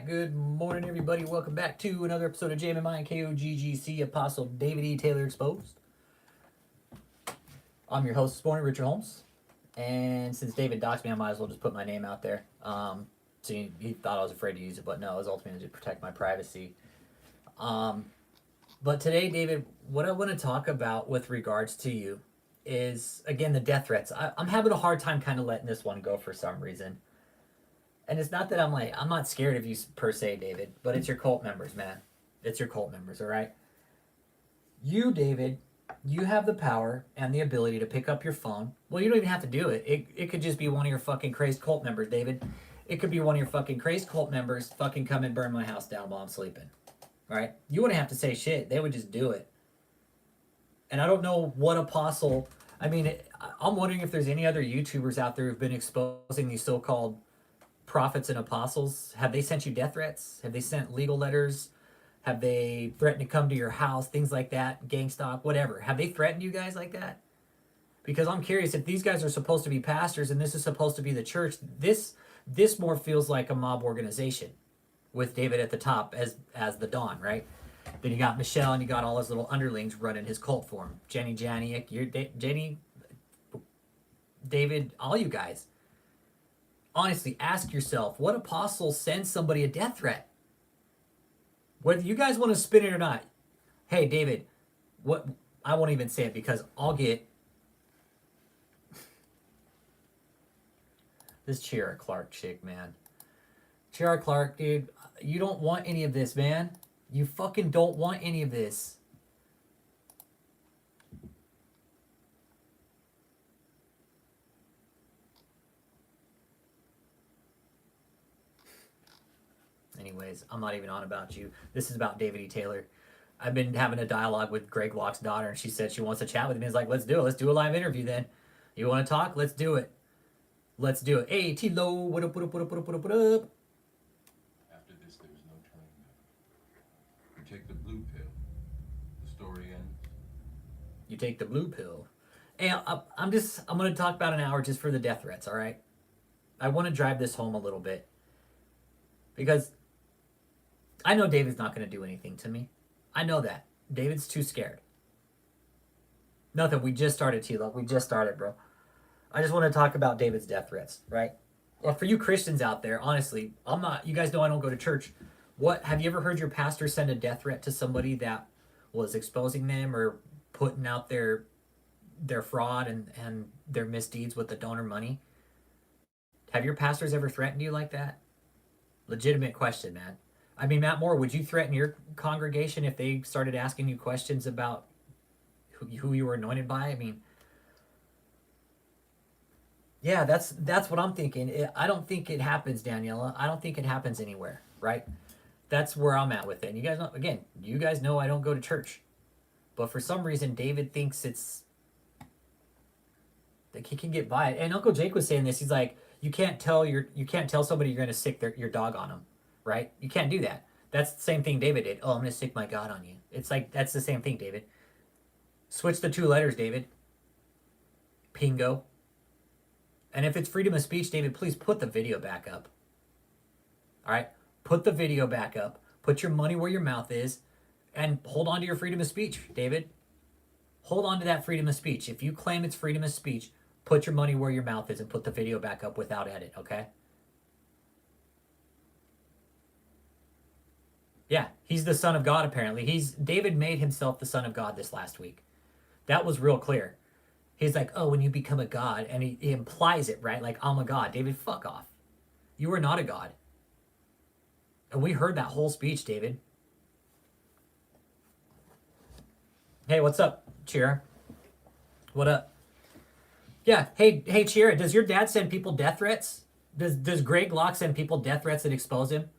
Good morning, everybody. Welcome back to another episode of Jmmi and Koggc Apostle DavidETaylor Exposed. I'm your host this morning, Richard Holmes. And since David doxed me, I might as well just put my name out there. So he thought I was afraid to use it, but no, it was ultimately to protect my privacy. But today, David, what I want to talk about with regards to you is, again, the death threats. I'm having a hard time kind of letting this one go for some reason. And it's not that I'm not scared of you per se, David, but it's your cult members, man. It's your cult members, all right? You, David, you have the power and the ability to pick up your phone. Well, you don't even have to do it. It could just be one of your fucking crazed cult members, David. It could be one of your fucking crazed cult members fucking come and burn my house down while I'm sleeping, all right? You wouldn't have to say shit. They would just do it. And I don't know what apostle... I mean, I'm wondering if there's any other YouTubers out there who've been exposing these so-called prophets and apostles. Have they sent you death threats? Have they sent legal letters? Have they threatened to come to your house? Things like that, gang stalk, whatever. Have they threatened you guys like that? Because I'm curious, if these guys are supposed to be pastors and this is supposed to be the church, this more feels like a mob organization with David at the top as the Don, right? Then you got Michelle and you got all his little underlings running his cult for him. Jenny, Jenny, David, all you guys. Honestly, ask yourself, what apostle sends somebody a death threat? Whether you guys want to spin it or not. Hey, David, what? I won't even say it because I'll get this Chiara Clark chick, man. Chiara Clark, dude, you don't want any of this, man. You fucking don't want any of this. Anyways, I'm not even on about you. This is about DavidETaylor. I've been having a dialogue with Greg Locke's daughter, and she said she wants to chat with me. It's like, let's do it. Let's do a live interview then. You want to talk? Let's do it. Let's do it. Hey, T-Lo, what up, what up, what up, what up, what up, what up? After this, there is no turning back. You take the blue pill. The story ends. You take the blue pill. Hey, I'm going to talk about an hour just for the death threats, all right? I want to drive this home a little bit. Because I know David's not going to do anything to me. I know that. David's too scared. Nothing. We just started, T-Lo. We just started, bro. I just want to talk about David's death threats, right? Well, for you Christians out there, honestly, I'm not... You guys know I don't go to church. What? Have you ever heard your pastor send a death threat to somebody that was exposing them or putting out their fraud and their misdeeds with the donor money? Have your pastors ever threatened you like that? Legitimate question, man. I mean, Matt Moore, would you threaten your congregation if they started asking you questions about who you were anointed by? I mean, yeah, that's what I'm thinking. I don't think it happens, Daniela. I don't think it happens anywhere, right? That's where I'm at with it. And you guys know, again, you guys know I don't go to church. But for some reason, David thinks it's... like he can get by it. And Uncle Jake was saying this. He's like, you can't tell somebody you're going to sick your dog on them, right? You can't do that. That's the same thing David did. Oh, I'm going to sick my God on you. It's like, that's the same thing, David. Switch the two letters, David. Pingo. And if it's freedom of speech, David, please put the video back up. All right? Put the video back up. Put your money where your mouth is. And hold on to your freedom of speech, David. Hold on to that freedom of speech. If you claim it's freedom of speech, put your money where your mouth is and put the video back up without edit, okay? Yeah, he's the son of God, apparently. David made himself the son of God this last week. That was real clear. He's like, oh, when you become a God, and he implies it, right? Like, I'm a God. David, fuck off. You are not a God. And we heard that whole speech, David. Hey, what's up, Cheer? What up? Yeah, hey, Cheer, does your dad send people death threats? Does Greg Locke send people death threats that expose him?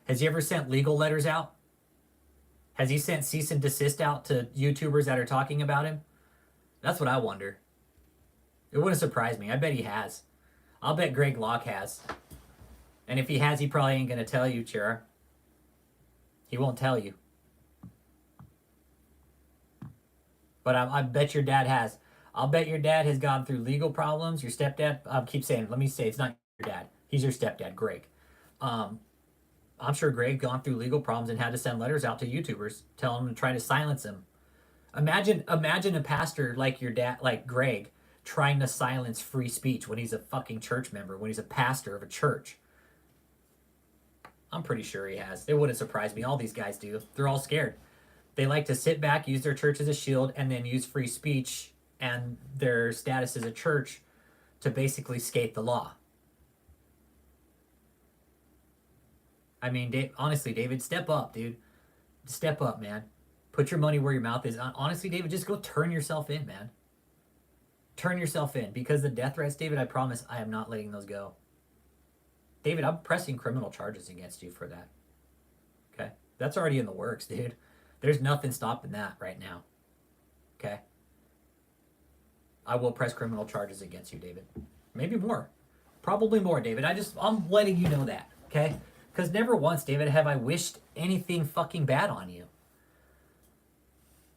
Has he ever sent legal letters out? Has he sent cease and desist out to YouTubers that are talking about him? That's what I wonder. It wouldn't surprise me. I bet he has. I'll bet Greg Locke has. And if he has, he probably ain't going to tell you, Cheer. He won't tell you. But I bet your dad has. I'll bet your dad has gone through legal problems. Your stepdad, I keep saying, let me say, it's not your dad. He's your stepdad, Greg. I'm sure Greg gone through legal problems and had to send letters out to YouTubers telling them to try to silence him. Imagine a pastor like your dad, like Greg, trying to silence free speech when he's a fucking church member, when he's a pastor of a church. I'm pretty sure he has. It wouldn't surprise me. All these guys do. They're all scared. They like to sit back, use their church as a shield, and then use free speech and their status as a church to basically skate the law. I mean, honestly, David, step up, dude. Step up, man. Put your money where your mouth is. Honestly, David, just go turn yourself in, man. Turn yourself in. Because the death threats, David, I promise I am not letting those go. David, I'm pressing criminal charges against you for that. Okay? That's already in the works, dude. There's nothing stopping that right now. Okay? I will press criminal charges against you, David. Maybe more. Probably more, David. I'm letting you know that. Okay? Because never once, David, have I wished anything fucking bad on you.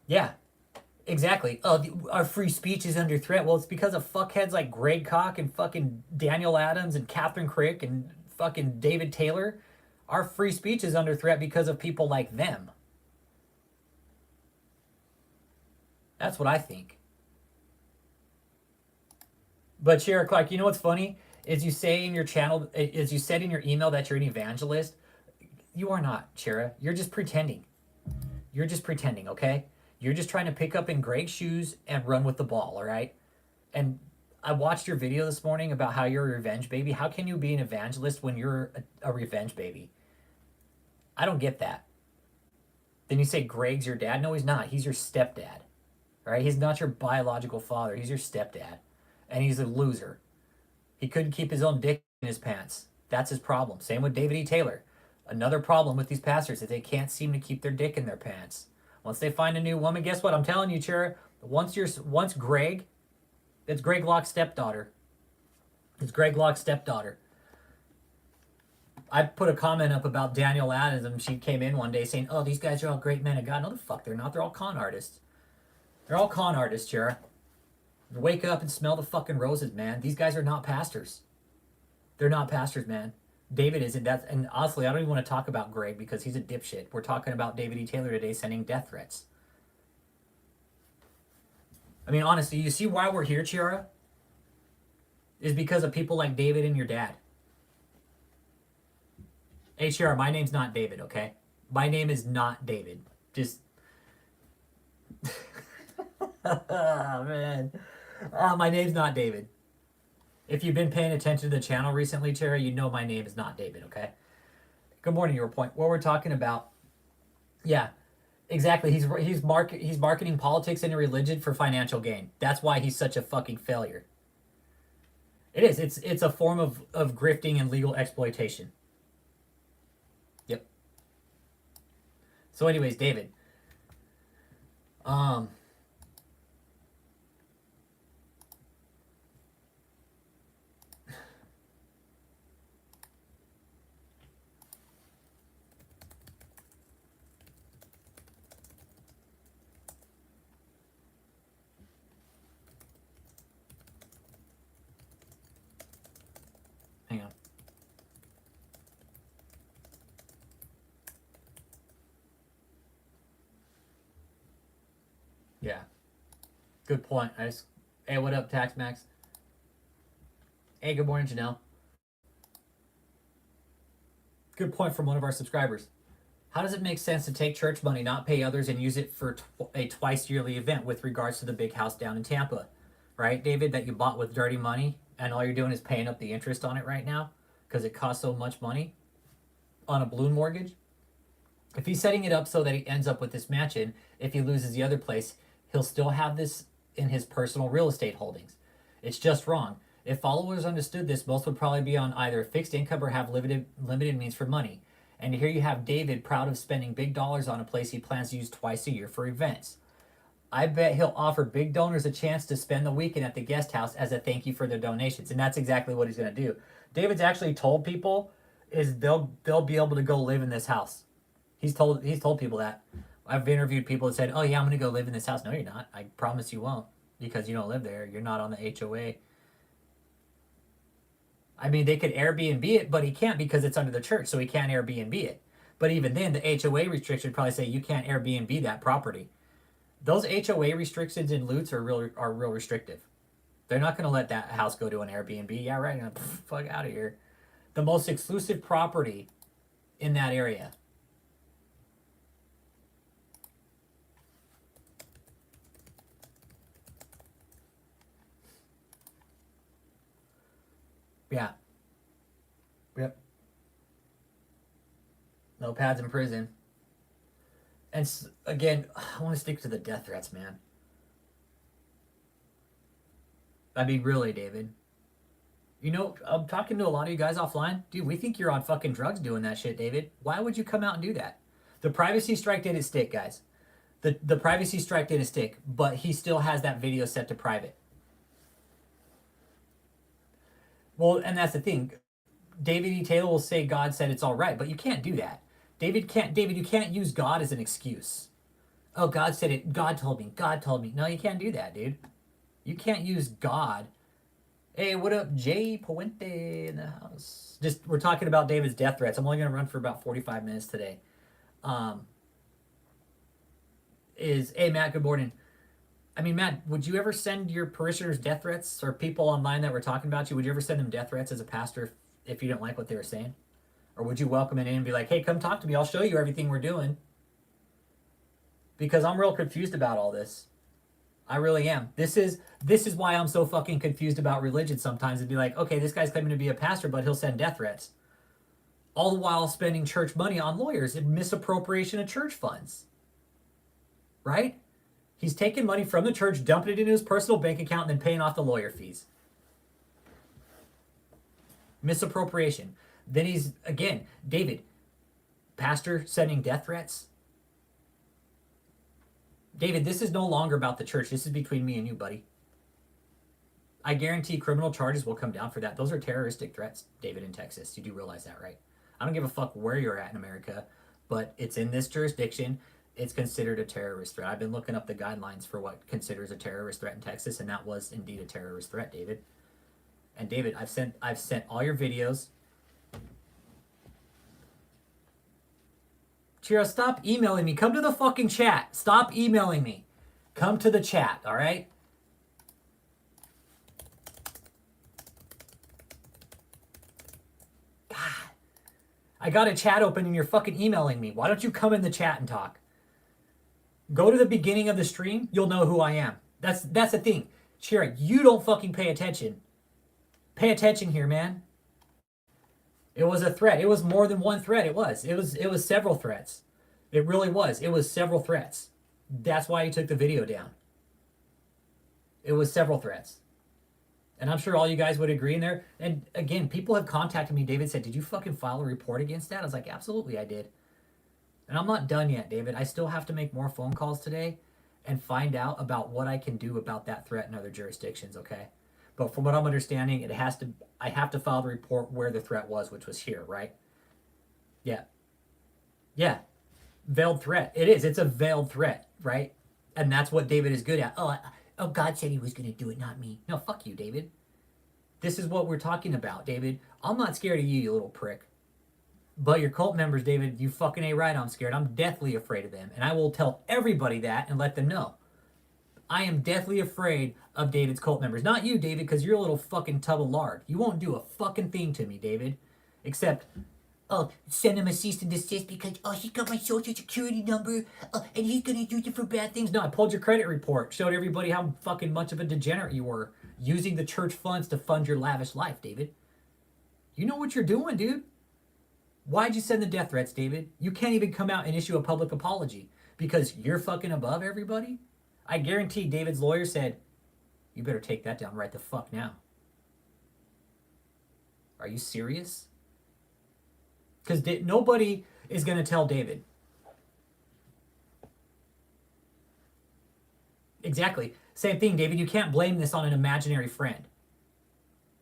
Yeah, exactly. Our free speech is under threat. Well, it's because of fuckheads like Greg Koch and fucking Daniel Adams and KathrynKrick and fucking DavidETaylor. Our free speech is under threat because of people like them. That's what I think. But Shara Clark, you know what's funny? Is you say in your channel, as you said in your email that you're an evangelist. You are not, Shara. You're just pretending. You're just pretending, okay? You're just trying to pick up in Greg's shoes and run with the ball, all right? And I watched your video this morning about how you're a revenge baby. How can you be an evangelist when you're a revenge baby? I don't get that. Then you say Greg's your dad. No, he's not. He's your stepdad, all right? He's not your biological father. He's your stepdad. And he's a loser. He couldn't keep his own dick in his pants. That's his problem. Same with DavidETaylor. Another problem with these pastors is they can't seem to keep their dick in their pants. Once they find a new woman, guess what? I'm telling you, Chira, once Greg, it's Greg Locke's stepdaughter. It's Greg Locke's stepdaughter. I put a comment up about Daniel Adams, and she came in one day saying, oh, these guys are all great men of God. No, the fuck they're not. They're all con artists. They're all con artists, Chira. Wake up and smell the fucking roses, man. These guys are not pastors. They're not pastors, man. David isn't. And honestly, I don't even want to talk about Greg because he's a dipshit. We're talking about DavidETaylor today sending death threats. I mean, honestly, you see why we're here, Chiara? Is because of people like David and your dad. Hey, Chiara, my name's not David, okay? My name is not David. Just... oh, man. My name's not David. If you've been paying attention to the channel recently, Terry, you know my name is not David, okay? Good morning, your point. What we're talking about, yeah, exactly. He's marketing politics and religion for financial gain. That's why he's such a fucking failure. It is. It's a form of grifting and legal exploitation. Yep. So anyways, David. Hang on. Yeah. Good point. Hey, what up, Tax Max? Hey, good morning, Janelle. Good point from one of our subscribers. How does it make sense to take church money, not pay others, and use it for a twice yearly event with regards to the big house down in Tampa? Right, David, that you bought with dirty money, and all you're doing is paying up the interest on it right now because it costs so much money on a balloon mortgage? If he's setting it up so that he ends up with this mansion, if he loses the other place, he'll still have this in his personal real estate holdings. It's just wrong. If followers understood this, most would probably be on either fixed income or have limited means for money. And here you have David proud of spending big dollars on a place he plans to use twice a year for events. I bet he'll offer big donors a chance to spend the weekend at the guest house as a thank you for their donations. And that's exactly what he's going to do. David's actually told people is they'll be able to go live in this house. He's told people that. I've interviewed people that said, oh yeah, I'm going to go live in this house. No, you're not. I promise you won't because you don't live there. You're not on the HOA. I mean, they could Airbnb it, but he can't because it's under the church, so he can't Airbnb it. But even then, the HOA restriction would probably say you can't Airbnb that property. Those HOA restrictions in loots are real restrictive. They're not going to let that house go to an Airbnb. Yeah, right. Fuck out of here. The most exclusive property in that area. Yeah. Yep. No pads in prison. And again, I want to stick to the death threats, man. I mean, really, David. You know, I'm talking to a lot of you guys offline. Dude, we think you're on fucking drugs doing that shit, David. Why would you come out and do that? The privacy strike didn't stick, guys. The privacy strike didn't stick, but he still has that video set to private. Well, and that's the thing. DavidETaylor will say God said it's all right, but you can't do that. David, you can't use God as an excuse. Oh, God said it. God told me. God told me. No, you can't do that, dude. You can't use God. Hey, what up, Jay Puente in the house? Just, we're talking about David's death threats. I'm only going to run for about 45 minutes today. Hey, Matt, good morning. I mean, Matt, would you ever send your parishioners death threats, or people online that were talking about you? Would you ever send them death threats as a pastor if you didn't like what they were saying? Or would you welcome it in and be like, hey, come talk to me. I'll show you everything we're doing. Because I'm real confused about all this. I really am. This is why I'm so fucking confused about religion sometimes. It'd be like, okay, this guy's claiming to be a pastor, but he'll send death threats. All the while spending church money on lawyers and misappropriation of church funds. Right? He's taking money from the church, dumping it into his personal bank account, and then paying off the lawyer fees. Misappropriation. Then he's, again, David, pastor sending death threats. David, this is no longer about the church. This is between me and you, buddy. I guarantee criminal charges will come down for that. Those are terroristic threats, David, in Texas. You do realize that, right? I don't give a fuck where you're at in America, but it's in this jurisdiction. It's considered a terrorist threat. I've been looking up the guidelines for what considers a terrorist threat in Texas, and that was indeed a terrorist threat, David. And David, I've sent all your videos. Chiro, stop emailing me. Come to the fucking chat. Stop emailing me. Come to the chat, all right? God. I got a chat open and you're fucking emailing me. Why don't you come in the chat and talk? Go to the beginning of the stream. You'll know who I am. That's the thing. Chiro, you don't fucking pay attention. Pay attention here, man. It was a threat. It was more than one threat. It was several threats. It really was. It was several threats. That's why he took the video down. It was several threats. And I'm sure all you guys would agree in there. And again, people have contacted me. David said, did you fucking file a report against that? I was like, absolutely I did. And I'm not done yet, David. I still have to make more phone calls today and find out about what I can do about that threat in other jurisdictions, okay? But from what I'm understanding, I have to file the report where the threat was, which was here, right? Yeah. Yeah. Veiled threat. It is. It's a veiled threat, right? And that's what David is good at. Oh, God said he was going to do it, not me. No, fuck you, David. This is what we're talking about, David. I'm not scared of you, you little prick. But your cult members, David, you fucking ain't right. I'm scared. I'm deathly afraid of them. And I will tell everybody that and let them know. I am deathly afraid of David's cult members. Not you, David, because you're a little fucking tub of lard. You won't do a fucking thing to me, David. Except, send him a cease and desist because, he got my social security number, and he's going to use it for bad things. No, I pulled your credit report. Showed everybody how fucking much of a degenerate you were. Using the church funds to fund your lavish life, David. You know what you're doing, dude. Why'd you send the death threats, David? You can't even come out and issue a public apology because you're fucking above everybody? I guarantee David's lawyer said, you better take that down right the fuck now. Are you serious? Because nobody is going to tell David. Exactly. Same thing, David. You can't blame this on an imaginary friend.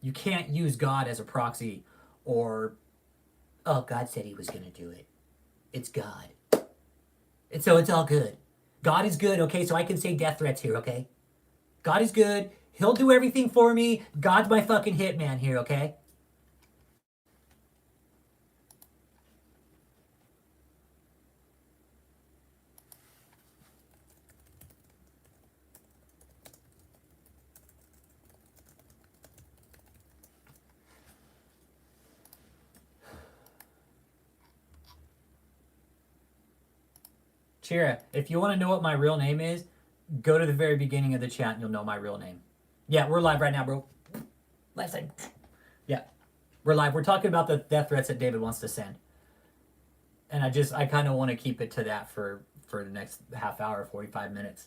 You can't use God as a proxy or, God said he was going to do it. It's God. So it's all good. God is good, okay? So I can say death threats here, okay? God is good. He'll do everything for me. God's my fucking hitman here, okay? Chira, if you want to know what my real name is, go to the very beginning of the chat and you'll know my real name. Yeah, we're live right now, bro. Live side. Yeah, we're live. We're talking about the death threats that David wants to send. And I kind of want to keep it to that for the next half hour, 45 minutes.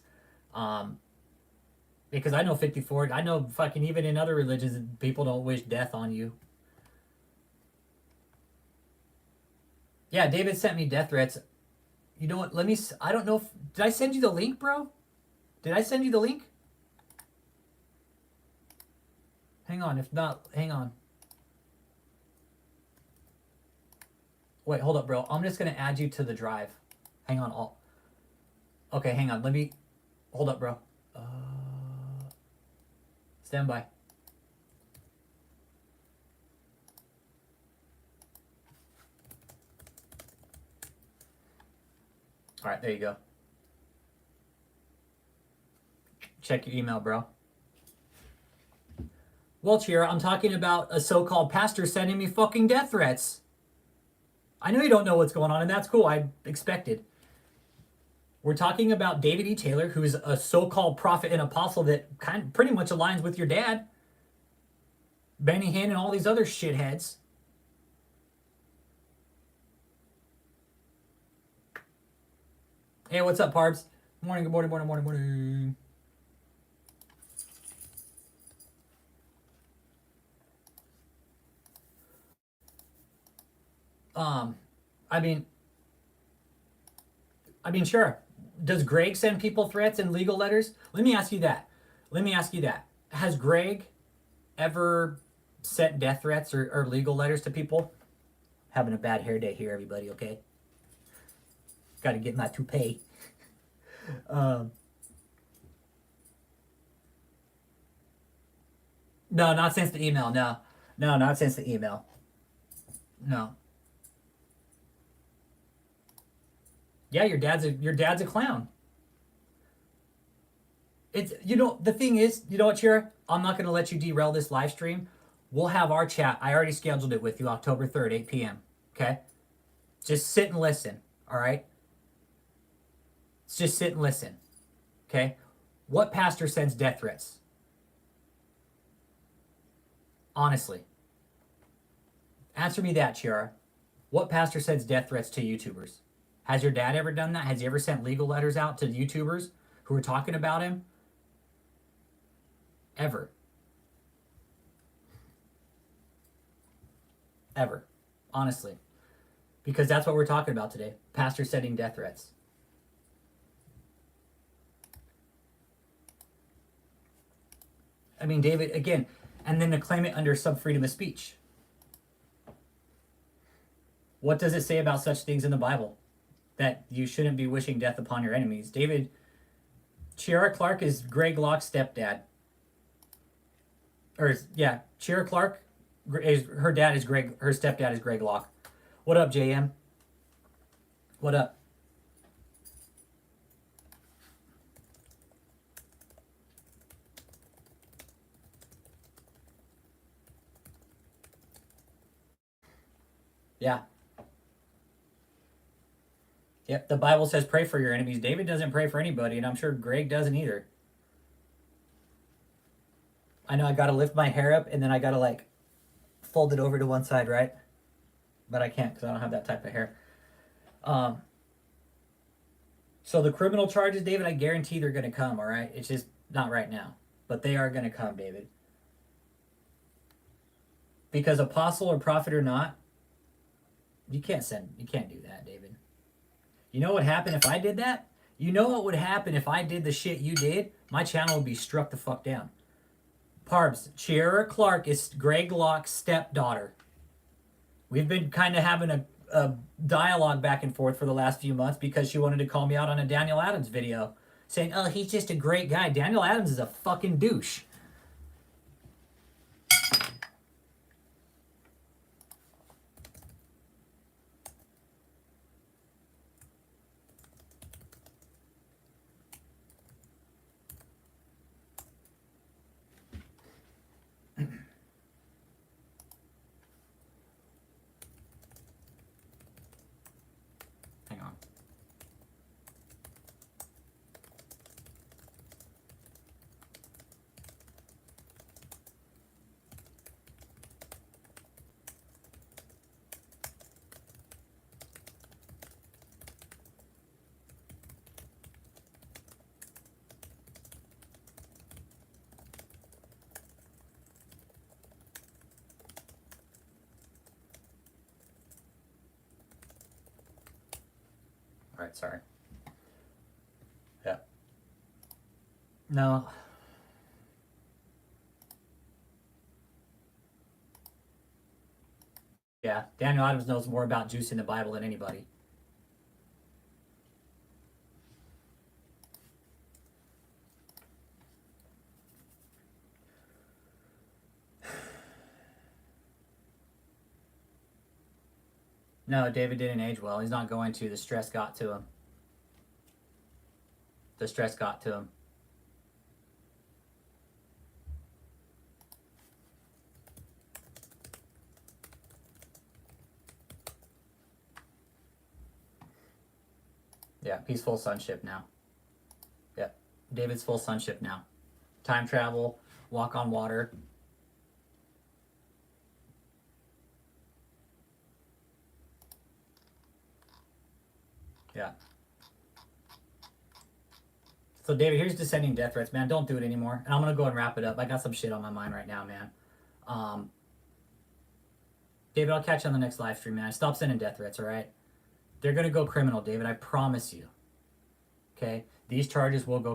Because I know 54, I know fucking even in other religions, people don't wish death on you. Yeah, David sent me death threats. You know what? I don't know did I send you the link, bro? Did I send you the link? Hang on, if not, hang on. Wait, hold up, bro. I'm just going to add you to the drive. Hang on. Okay, hang on. Hold up, bro. Stand by. All right, there you go. Check your email, bro. Well, Chira, I'm talking about a so-called pastor sending me fucking death threats. I know you don't know what's going on, and that's cool. I expected. We're talking about DavidETaylor, who's a so-called prophet and apostle that pretty much aligns with your dad. Benny Hinn and all these other shitheads. Hey, what's up, Parbs? Morning, good morning, morning, morning, morning. I mean, sure. Does Greg send people threats and legal letters? Let me ask you that. Has Greg ever sent death threats or legal letters to people? Having a bad hair day here, everybody, okay? Got to get my toupee. No, not since the email. No, not since the email. No. Yeah, your dad's a clown. It's the thing is, you know what, Chira? I'm not gonna let you derail this live stream. We'll have our chat. I already scheduled it with you, October 3rd, 8 p.m. Okay? Just sit and listen, all right? Just sit and listen. Okay? What pastor sends death threats? Honestly. Answer me that, Chira. What pastor sends death threats to YouTubers? Has your dad ever done that? Has he ever sent legal letters out to YouTubers who are talking about him? Ever. Ever. Honestly. Because that's what we're talking about today. Pastor sending death threats. I mean, David, again, and then to claim it under some freedom of speech. What does it say about such things in the Bible? That you shouldn't be wishing death upon your enemies. David, Chiara Clark is Greg Locke's stepdad. Chiara Clark, her stepdad is Greg Locke. What up, JM? What up? Yeah. Yep, the Bible says pray for your enemies. David doesn't pray for anybody, and I'm sure Greg doesn't either. I know I gotta lift my hair up, and then I gotta fold it over to one side, right? But I can't because I don't have that type of hair. So the criminal charges, David, I guarantee they're gonna come, all right? It's just not right now. But they are gonna come, David. Because apostle or prophet or not, you can't do that, David. You know what happened if I did that? You know what would happen if I did the shit you did? My channel would be struck the fuck down. Parbs, Chiara Clark is Greg Locke's stepdaughter. We've been kind of having a dialogue back and forth for the last few months because she wanted to call me out on a Daniel Adams video saying, oh, he's just a great guy. Daniel Adams is a fucking douche. Hang on. All right, sorry. Yeah. No. Yeah, Daniel Adams knows more about juice in the Bible than anybody. No, David didn't age well. He's not going to. The stress got to him. The stress got to him. Yeah, he's full sonship now. Yep, David's full sonship now. Time travel, walk on water. Yeah. So David, here's descending death threats, man. Don't do it anymore. And I'm gonna go and wrap it up. I got some shit on my mind right now, man. David, I'll catch you on the next live stream, man. Stop sending death threats, all right? They're gonna go criminal, David. I promise you. Okay, these charges will go